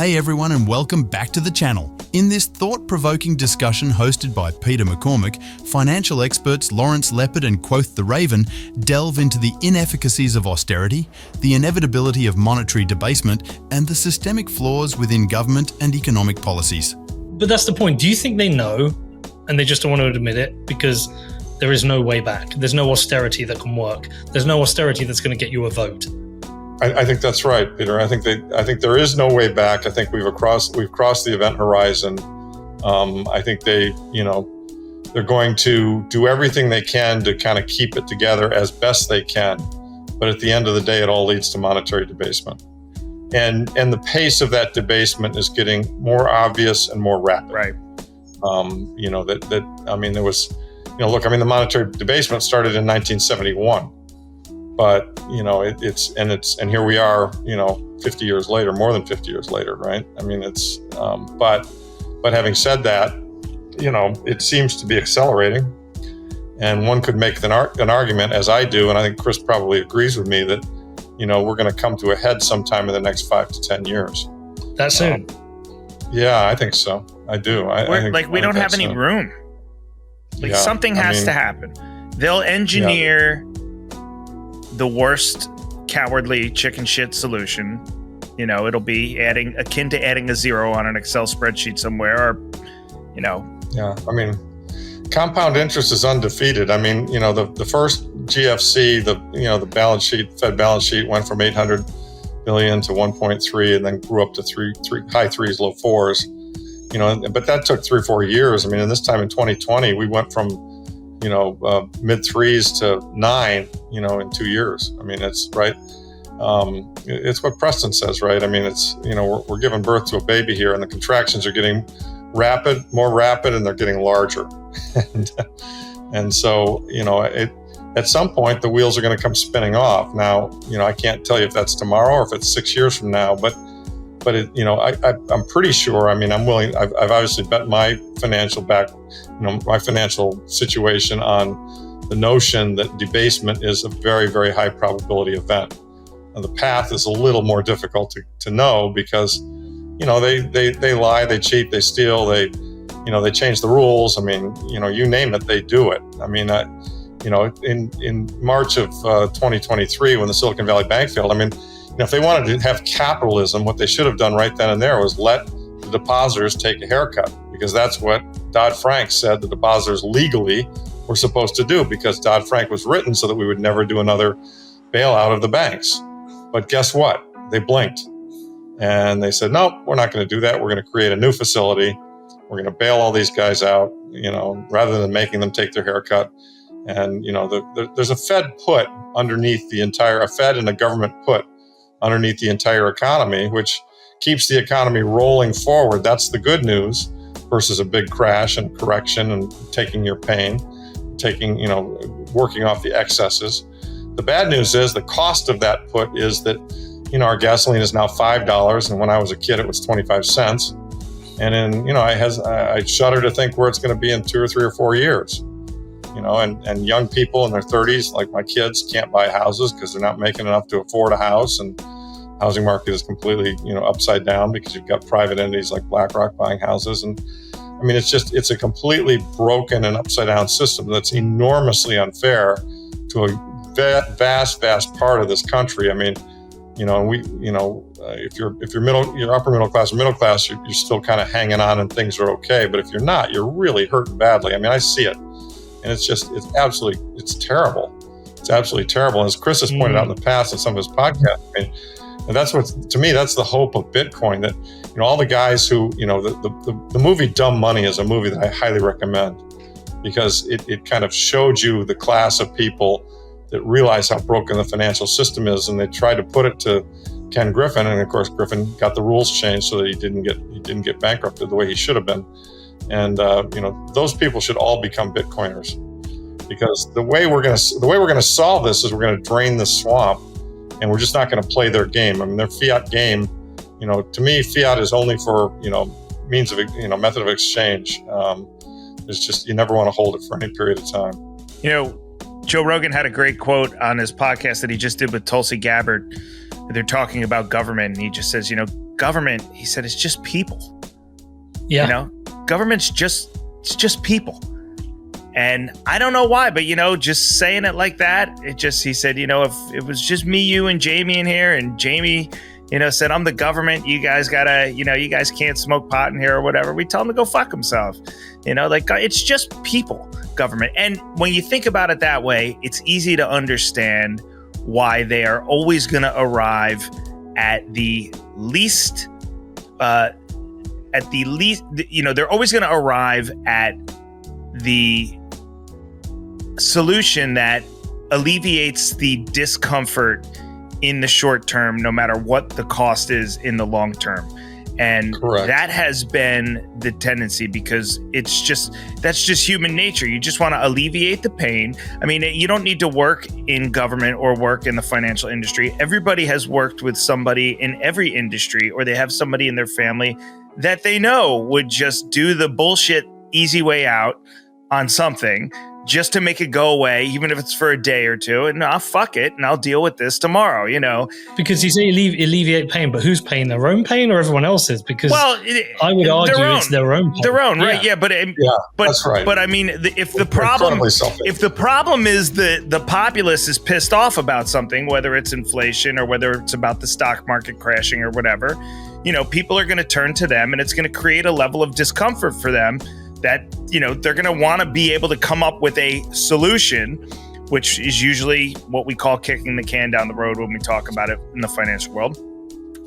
Hey everyone, and welcome back to the channel. In this thought-provoking discussion hosted by Peter McCormack, financial experts Lawrence Lepard and Quoth the Raven delve into the inefficacies of austerity, the inevitability of monetary debasement, and the systemic flaws within government and economic policies. But that's the point. Do you think they know and they just don't want to admit it? Because there is no way back. There's no austerity that can work. There's no austerity that's going to get you a vote. I think that's right, Peter. I think there is no way back. I think we've crossed the event horizon. I think they're going to do everything they can to kind of keep it together as best they can. But at the end of the day, it all leads to monetary debasement. And the pace of that debasement is getting more obvious and more rapid. Right. There was, the monetary debasement started in 1971. But, and here we are, 50 years later, more than 50 years later, right? I mean, but having said that, it seems to be accelerating. And one could make an argument, as I do, and I think Chris probably agrees with me, that, we're going to come to a head sometime in the next 5 to 10 years. That soon? Yeah, I think so. I do. We don't have any room. Something has to happen. They'll engineer the worst cowardly chicken shit solution. It'll be akin to adding a zero on an Excel spreadsheet somewhere, Yeah, compound interest is undefeated. The first GFC, the balance sheet, Fed balance sheet went from 800 billion to 1.3 and then grew up to three high threes, low fours. But that took 3 or 4 years. And this time in 2020, we went from mid threes to 9, in 2 years. It's right. It's what Preston says, right? It's, we're giving birth to a baby here, and the contractions are getting more rapid, and they're getting larger. and so, at some point the wheels are going to come spinning off. Now, I can't tell you if that's tomorrow or if it's 6 years from now, but I'm pretty sure. I'm willing. I've obviously bet my financial my financial situation on the notion that debasement is a very, very high probability event. And the path is a little more difficult to know because, they lie, they cheat, they steal, they change the rules. You name it, they do it. In March of 2023, when the Silicon Valley Bank failed, if they wanted to have capitalism, what they should have done right then and there was let the depositors take a haircut, because that's what Dodd-Frank said the depositors legally were supposed to do, because Dodd-Frank was written so that we would never do another bailout of the banks. But guess what? They blinked. And they said, no, we're not going to do that. We're going to create a new facility. We're going to bail all these guys out, rather than making them take their haircut. And, there's a Fed put underneath a Fed and a government put underneath the entire economy, which keeps the economy rolling forward. That's the good news, versus a big crash and correction and taking your pain, working off the excesses. The bad news is the cost of that put is that, our gasoline is now $5, and when I was a kid, it was 25 cents. And then, I shudder to think where it's going to be in 2 or 3 or 4 years. And young people in their 30s, like my kids, can't buy houses because they're not making enough to afford a house, and housing market is completely, upside down because you've got private entities like BlackRock buying houses. And it's a completely broken and upside down system that's enormously unfair to a vast part of this country. If you're upper middle class or middle class, you're still kind of hanging on and things are okay. But if you're not, you're really hurting badly. I see it. And it's terrible. It's absolutely terrible. And as Chris has pointed out in the past in some of his podcasts, and that's the hope of Bitcoin, that, all the guys who, the movie Dumb Money is a movie that I highly recommend, because it kind of showed you the class of people that realize how broken the financial system is. And they tried to put it to Ken Griffin. And of course, Griffin got the rules changed so that he didn't get bankrupted the way he should have been. And those people should all become Bitcoiners, because the way we're going to solve this is we're going to drain the swamp, and we're just not going to play their game. Their fiat game, to me, fiat is only for means of method of exchange. It's just, you never want to hold it for any period of time. Joe Rogan had a great quote on his podcast that he just did with Tulsi Gabbard. They're talking about government, and he just says, government, he said, it's just people. Yeah. You know, government's it's just people. And I don't know why, but, you know, just saying it like that, he said, you know, if it was just me, you, and Jamie in here, and Jamie, you know, said, I'm the government, you guys gotta, you know, you guys can't smoke pot in here or whatever, we tell them to go fuck themselves. You know, like, it's just people, government. And when you think about it that way, it's easy to understand why they are always going to arrive at the least, you know, they're always going to arrive at the solution that alleviates the discomfort in the short term, no matter what the cost is in the long term. And Correct. That has been the tendency, because that's just human nature. You just want to alleviate the pain. I mean, you don't need to work in government or work in the financial industry. Everybody has worked with somebody in every industry, or they have somebody in their family that they know would just do the bullshit easy way out on something just to make it go away, even if it's for a day or two, and I'll fuck it and I'll deal with this tomorrow, you know? Because you say alleviate pain, but who's paying, their own pain or everyone else's? Because I would argue it's their own pain. Their own, right? Yeah, but that's right. But I mean, if the problem is the populace is pissed off about something, whether it's inflation or whether it's about the stock market crashing or whatever, you know, people are going to turn to them, and it's going to create a level of discomfort for them that, you know, they're going to want to be able to come up with a solution, which is usually what we call kicking the can down the road when we talk about it in the financial world.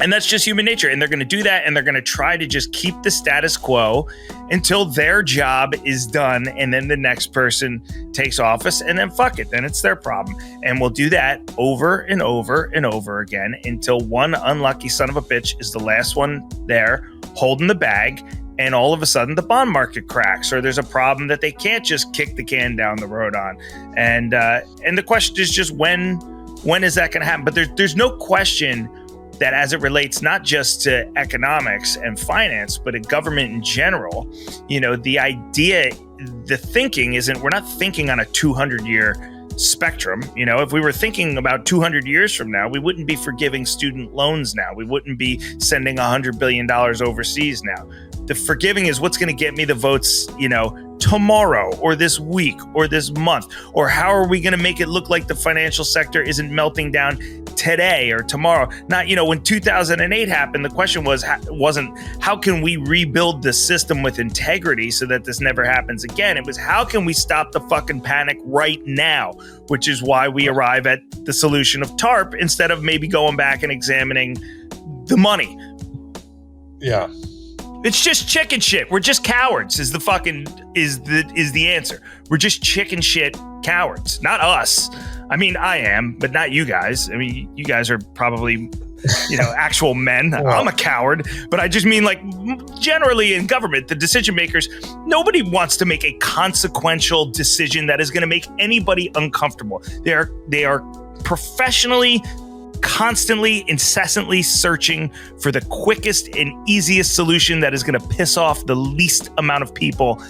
And that's just human nature. And they're going to do that, and they're going to try to just keep the status quo until their job is done, and then the next person takes office, and then fuck it, then it's their problem. And we'll do that over and over and over again until one unlucky son of a bitch is the last one there holding the bag, and all of a sudden the bond market cracks, or there's a problem that they can't just kick the can down the road on. And the question is just when is that going to happen? But there's no question that as it relates not just to economics and finance, but in government in general, you know, the idea, the thinking isn't, we're not thinking on a 200-year spectrum. You know, if we were thinking about 200 years from now, we wouldn't be forgiving student loans now. We wouldn't be sending $100 billion overseas now. The forgiving is what's going to get me the votes, you know, tomorrow or this week or this month, or how are we going to make it look like the financial sector isn't melting down today or tomorrow? Not, you know, when 2008 happened, the question wasn't how can we rebuild the system with integrity so that this never happens again? It was how can we stop the fucking panic right now, which is why we arrive at the solution of TARP instead of maybe going back and examining the money. Yeah. It's just chicken shit. We're just cowards is the answer. We're just chicken shit cowards. Not us. I mean, I am, but not you guys. I mean, you guys are probably, you know, actual men. I'm a coward, but I just mean, like, generally in government, the decision makers, nobody wants to make a consequential decision that is going to make anybody uncomfortable. They are professionally, constantly, incessantly searching for the quickest and easiest solution that is going to piss off the least amount of people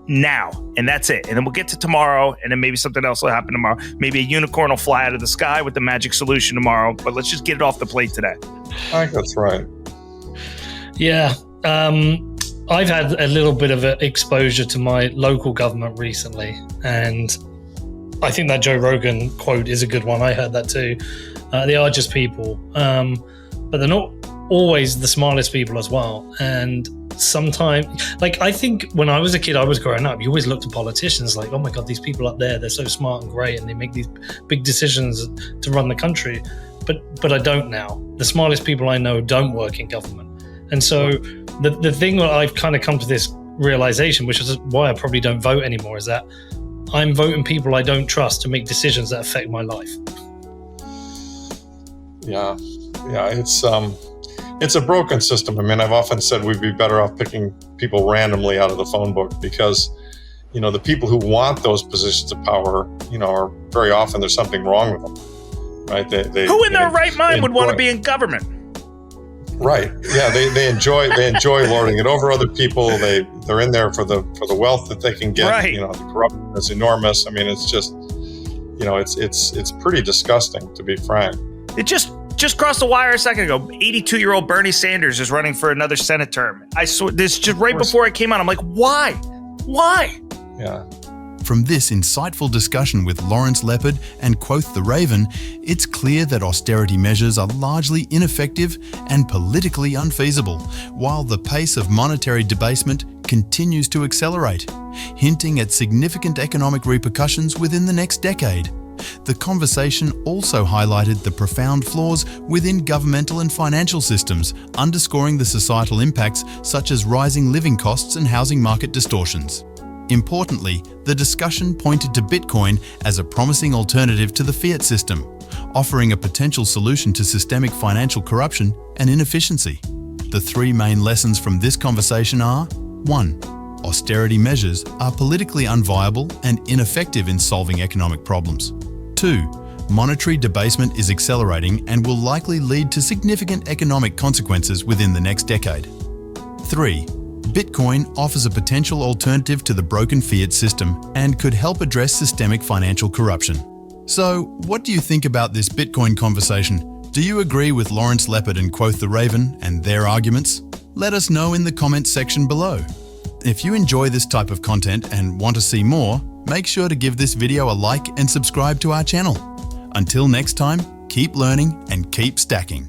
now. And that's it. And then we'll get to tomorrow, and then maybe something else will happen tomorrow. Maybe a unicorn will fly out of the sky with the magic solution tomorrow, but let's just get it off the plate today. I think that's right. Yeah. I've had a little bit of exposure to my local government recently, and I think that Joe Rogan quote is a good one. I heard that too. They are just people, but they're not always the smartest people as well. And sometimes, like, I think when I was a kid, I was growing up, you always looked at politicians like, oh my God, these people up there, they're so smart and great, and they make these big decisions to run the country. But I don't now. The smartest people I know don't work in government. And so the thing that I've kind of come to this realization, which is why I probably don't vote anymore, is that I'm voting people I don't trust to make decisions that affect my life. Yeah, it's a broken system. I mean, I've often said we'd be better off picking people randomly out of the phone book, because, you know, the people who want those positions of power, you know, are very often there's something wrong with them, right? Who in their right mind would want to be in government? Right. Yeah, they enjoy lording it over other people. They're in there for the wealth that they can get. Right. You know, the corruption is enormous. I mean, it's just, you know, it's pretty disgusting, to be frank. It just just crossed the wire a second ago. 82-year-old Bernie Sanders is running for another Senate term. I saw this just right before it came out. I'm like, why? Why? Yeah. From this insightful discussion with Lawrence Lepard and Quoth the Raven, it's clear that austerity measures are largely ineffective and politically unfeasible, while the pace of monetary debasement continues to accelerate, hinting at significant economic repercussions within the next decade. The conversation also highlighted the profound flaws within governmental and financial systems, underscoring the societal impacts such as rising living costs and housing market distortions. Importantly, the discussion pointed to Bitcoin as a promising alternative to the fiat system, offering a potential solution to systemic financial corruption and inefficiency. The three main lessons from this conversation are: 1. Austerity measures are politically unviable and ineffective in solving economic problems. 2. Monetary debasement is accelerating and will likely lead to significant economic consequences within the next decade. 3. Bitcoin offers a potential alternative to the broken fiat system and could help address systemic financial corruption. So, what do you think about this Bitcoin conversation? Do you agree with Lawrence Lepard and Quoth the Raven and their arguments? Let us know in the comments section below. If you enjoy this type of content and want to see more, make sure to give this video a like and subscribe to our channel. Until next time, keep learning and keep stacking.